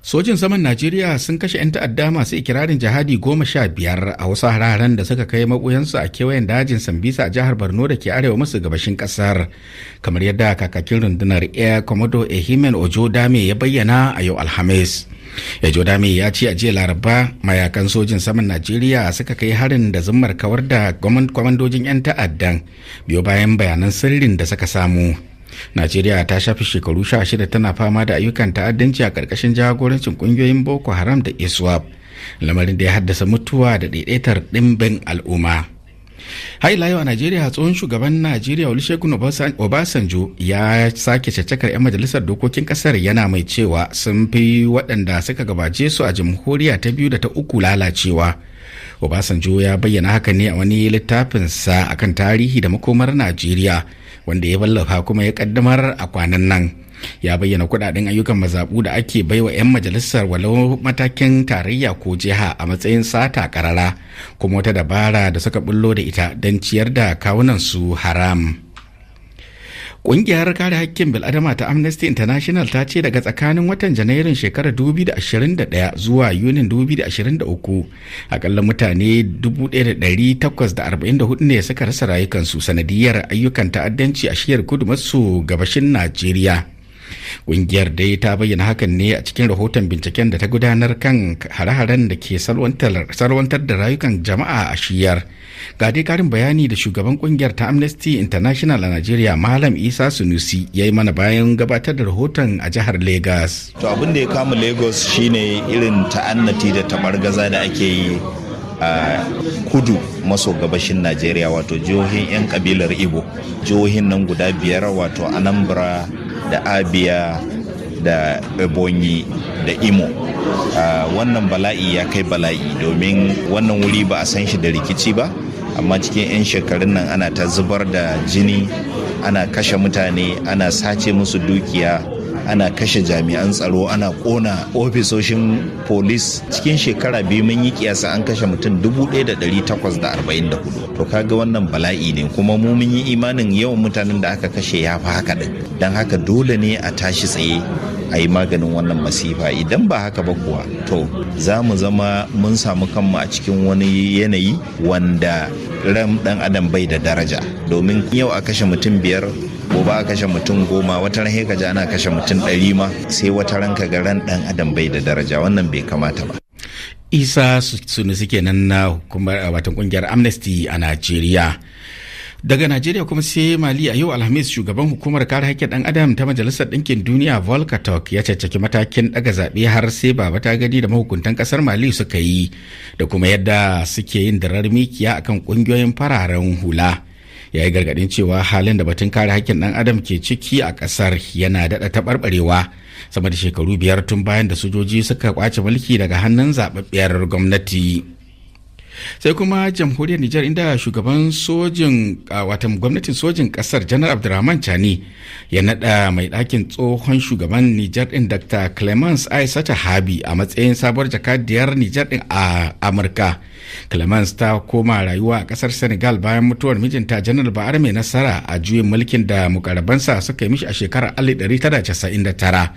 Sojin saman Najeriya sun kashe 'yan ta'adda masu ikirarin jihadi 15 a wasu hararen da suka kai maɓoyansu a kewayen dajin Sambisa a jihar Borno da ke arewa maso gabashin ƙasar, kamar yadda kakakin rundunar Air Commodore Ehimen Ojodame ya bayyana a yau Alhamis. Ojodame ya ce a jiya Laraba mayakan sojin saman Najeriya suka kai harin da zummar kawar da kwamandojin 'yan ta'addan biyo bayan bayanan sirrin da suka samu. Najeriya ta shafi shekaru 16 tana fama da ayyukan ta'addanci a ƙarƙashin jagorancin ƙungiyoyin Boko Haram da ISWAP, lamarin da ya haddasa mutuwa da ɗaiɗaitar ɗimbin al'umma. Haila yau a Najeriya, tsohon shugaban Najeriya Olusegun Obasanjo ya sake caccakar 'yan majalisar dokokin ƙasar, yana mai cewa sun fi waɗanda suka gabace su a jamhuriya ta biyu da ta uku lalacewa. Obasanjo ya bayyana haka ne a wani littafinsa akan tarihi da makomar Najeriya, wanda ya wallafa kuma ya kaddamar a kwanan nan. Ya bayyana kudaden ayyukan mazaɓu da ake baiwa 'yan majalisar walau matakin tarayya ko jiha a matsayin sata karara, kuma wata dabara da suka bullo da ita don ciyar da kawunan su haram. Ƙungiyar kare haƙƙin bil'adama ta Amnesty International ta ce daga tsakanin watan Janairun shekarar 2021 zuwa Yunin 2023 akalla mutane 1,844 ne suka rasa rayukansu sanadiyar ayyukan ta'addanci a shiyar kudu maso gabashin Najeriya. Ƙungiyar dai ta bayyana hakan ne a cikin rahoton binciken da ta gudanar kan hare-haren da ke salwantar da rayukan jama'a a shiyar. Ga dai karin bayani da shugaban ƙungiyar ta Amnesty International a Najeriya, Malam Isa Sunusi, ya yi mana bayan gabatar da rahoton a jihar Lagos. To abin da ya kama Lagos shine irin ta'annati da tabargaza da ake yi a kudu maso gabashin Najeriya, wato jihohin 'yan kabilar Igbo. Jihohin nan guda 5 wato Anambra da Abia da Ebonyi da Imo. Wannan bala'i ya kai bala'i, domin wannan wuri ba a san shi da rikici ba, amma cikin 'yan shekarun nan ana ta zubar da jini, ana kashe mutane, ana sace musu dukiya, ana kashe jami'an tsaro, ana kona ofisoshin polis. Cikin shekara 2 mun yi kiyasa an kashe mutum 1,844. To kaga wannan bala'i ne, kuma mu mun yi imanin yawan mutanen da aka kashe ya fi haka din. Don haka dole ne a tashi tsaye a yi maganin wannan masifa. Idan ba haka ba kuwa, to za mu zama mun samu kanmu a cikin wani yanayi wanda ran dan adam bai da daraja, domin yau a kashe mutum 5, gobe a kashe mutum 10, wata ran ka ji ana kashe mutum 100 ma, sai wata ran ka ga ran dan adam bai da daraja. Wannan bai kamata ba. Isa Sunusi kenan na hukumar watan kungiyar Amnesty a Najeriya. Daga Najeriya kuma sai Mali, a yau Alhamis shugaban hukumar kare haƙƙin ɗan adam ta Majalisar Ɗinkin Duniya Volker Turk ya caccaki matakin ɗaga zaɓe har sai baba ta gani da mahukuntan ƙasar Mali suka yi, da kuma yadda suke yin darar mikiya akan ƙungiyoyin fararen hula. Ya yi gargaɗin cewa halin da batun kare haƙƙin ɗan adam ke ciki a ƙasar yana daɗa taɓarɓarewa sama da shekaru 5 tun bayan da sojoji suka ƙwace mulki daga hannun zaɓaɓɓiyar gwamnati. Sai kuma jamhuriyar Nijar, inda shugaban sojin watan gwamnatin sojin kasar Janar Abdurrahman Chani ya nada mai ɗakin tsohon shugaban Nijar din Dr. Clemence Aissata Habi a matsayin sabuwar jakadiyar Nijar din a Amurka. Clemence ta koma rayuwa a kasar Senegal bayan mutuwar mijinta Janar Ba'ar mai nasara a juyin mulkin da mukarabansa suka yi mishi a shekarar 1999.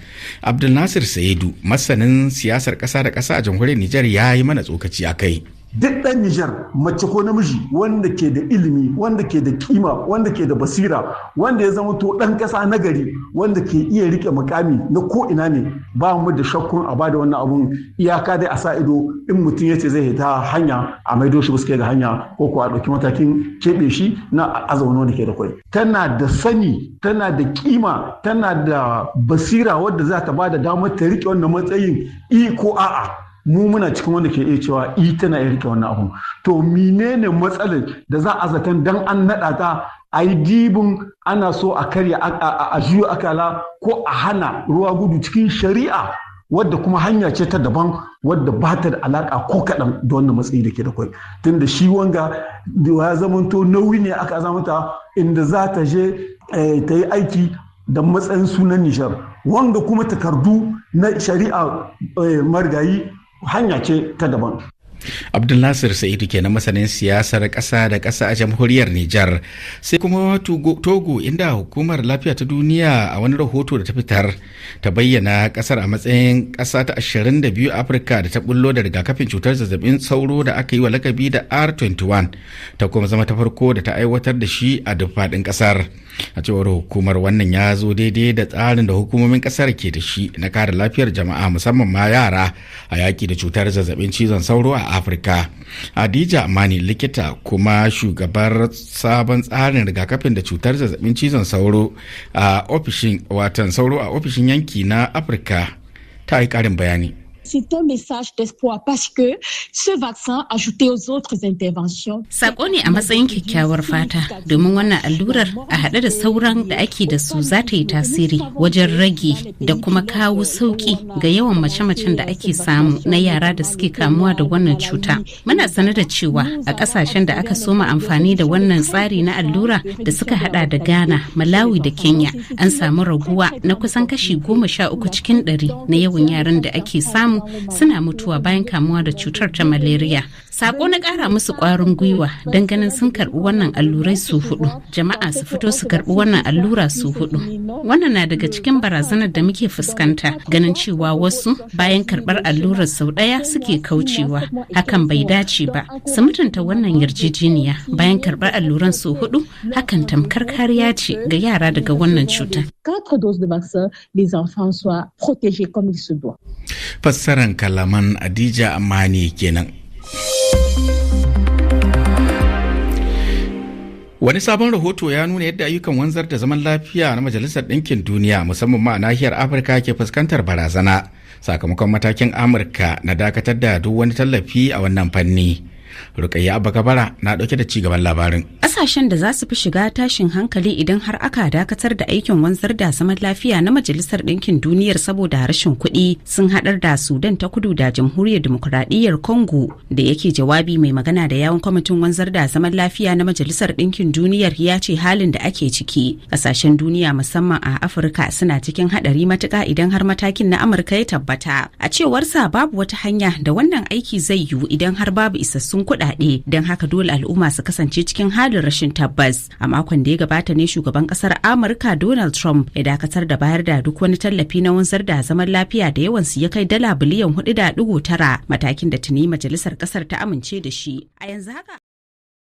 Abdul Nasir Saidu, masanin siyasar ƙasa da ƙasa a jamhuriyar Nijar, ya yi mana tsokaci a kai. Duk ɗan Nijar, mace ko namiji, wanda ke da ilimi, wanda ke da kima, wanda ke da basira, wanda ya zama to ɗan ƙasa nagari, wanda ke iya rike mukami na ko ina ne, ba mu da shakkun a bada wannan abun. Iyaka dai a sa ido, in mutum ya ce zai hita hanya a maido shi suke ga hanya, ko kuwa a ɗauki matakin keɓe shi na azauna wanda ke da kwai. Tana da sani, tana da kima, tana da basira wadda za ta bada damar ta rike wannan matsayin ko a'a. Mu muna cikin wanda ke iya cewa tana iya rike wannan abun. To menene matsalar da za a zaton dan an naɗa ta a yi dibin ana so a karya a juyo akala ko a hana ruwa gudu cikin shari'a, wadda kuma hanya ce ta daban wadda ba ta da alaka ko kaɗan da wannan matsayi da ke da kwai. Tunda shi wanga ya zamanto nauyi ne aka zamanta inda za ta je ta yi aiki da matsayin sunan Nijar, wanga kuma takardu na shari'a marigayi hanya ce ta daban. Abdulnasir Sa'idu kenan masanin siyasar ƙasa da ƙasa a jamhuriyar Nijar. Sai kuma Togo, inda hukumar lafiya ta duniya a wani rahoto da ta fitar ta bayyana ƙasar a matsayin ƙasa ta 22 a Afirka da ta bullo da rigakafin cutar zazzabin sauro da aka yi wa lakabi da R21, ta kuma zama ta farko da ta aiwatar da shi a duk faɗin ƙasar. A cewar hukumar, wannan ya zo daidai da tsarin da hukumomin ƙasar ke da shi na kare lafiyar jama'a musamman ma yara a yaƙi da cutar zazzabin cizon sauro a Afirka. Adija Amani, likita kuma shugabar sabon tsarin rigakafin da cutar zazzabin cizon sauro a ofishin yanki na Afirka, ta yi ƙarin bayani. C'est un message d'espoir parce que ce vaccin ajouté aux autres interventions. Sako ne a matsayin kyakkyawar fata domin wannan allurar a haɗe da sauran da ake da su za ta yi tasiri wajen rage da kuma kawo sauki ga yawan mace-macen da ake samu na yara da suke kamuwa da wannan cuta. Muna sanar da cewa a ƙasashen da aka soma amfani da wannan tsari na allura da suka hada da Ghana, Malawi da Kenya, an samu raguwa na kusan kashi 13 cikin 100 na yawan yaran da ake samu suna mutuwa bayan kamuwa da cutar ta malaria. Sako na ƙara musu ƙwarin gwiwa don ganin sun karɓi wannan allurai su 4. Jama'a su fito su karɓi wannan allura su 4. Wannan na daga cikin barazanar da muke fuskanta, ganin cewa wasu bayan karɓar allurar sau ɗaya suke kaucewa. Hakan bai dace ba. Su mutunta wannan yarjejeniya bayan karɓar alluran su 4, hakan tamkar kariya ce ga yara daga wannan cutar. 4 doses de vaccin, les enfants soient protégés comme il se doit. Fassaran kalaman Adija Amani kenan. Wani sabon rahoto ya nuna yadda ayyukan wanzar da zaman lafiya na Majalisar Ɗinkin Duniya musamman ma a nahiyar Afirka ke fuskantar barazana sakamakon matakin Amurka na dakatar da duk wani tallafi a wannan fanni. Rukayya Abba Kabara na dauke da cigaban labarin. Ƙasashen da za su fi shiga tashin hankali idan har aka dakatar da aikin wanzar da zaman lafiya na Majalisar Ɗinkin Duniyar saboda rashin kuɗi sun haɗar da Sudan ta Kudu da Jamhuriyar Dimokuraɗiyyar Congo. Da yake jawabi, mai magana da yawun kwamitin wanzar da zaman lafiya na Majalisar Ɗinkin Duniyar ya ce halin da ake ciki ƙasashen duniya musamman a Afirka suna cikin haɗari matuƙa idan har matakin na Amurka ya tabbata. A cewarsa babu wata hanya da wannan aiki zai yiwu idan har babu isassun kuɗaɗe, don haka dole al'umma su kasance cikin halin rashin tabbas. A makon da ya gabata ne shugaban ƙasar Amurka Donald Trump ya dakatar da bayar da duk wani tallafi na wanzar da zaman lafiya da yawansu ya kai $4.9 biliyan, matakin da tuni majalisar ƙasar ta amince da shi. A yanzu haka